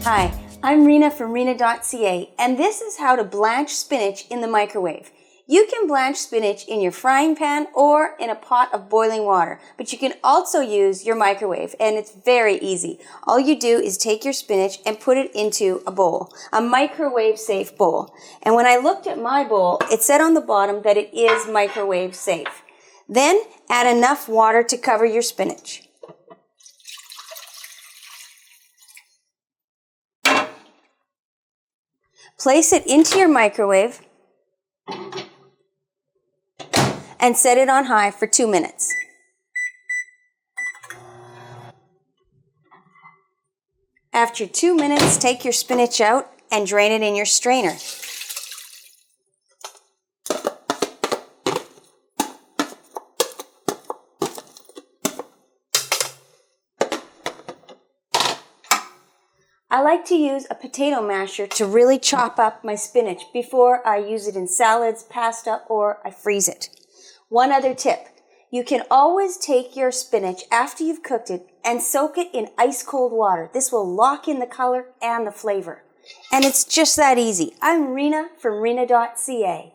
Hi, I'm Reena from Reena.ca, and this is how to blanch spinach in the microwave. You can blanch spinach in your frying pan or in a pot of boiling water, but you can also use your microwave, and it's very easy. All you do is take your spinach and put it into a bowl, a microwave safe bowl. And when I looked at my bowl, it said on the bottom that it is microwave safe. Then add enough water to cover your spinach. Place it into your microwave and set it on high for 2 minutes. After 2 minutes, take your spinach out and drain it in your strainer. I like to use a potato masher to really chop up my spinach before I use it in salads, pasta, or I freeze it. One other tip, you can always take your spinach after you've cooked it and soak it in ice cold water. This will lock in the color and the flavor. And it's just that easy. I'm Reena from Reena.ca.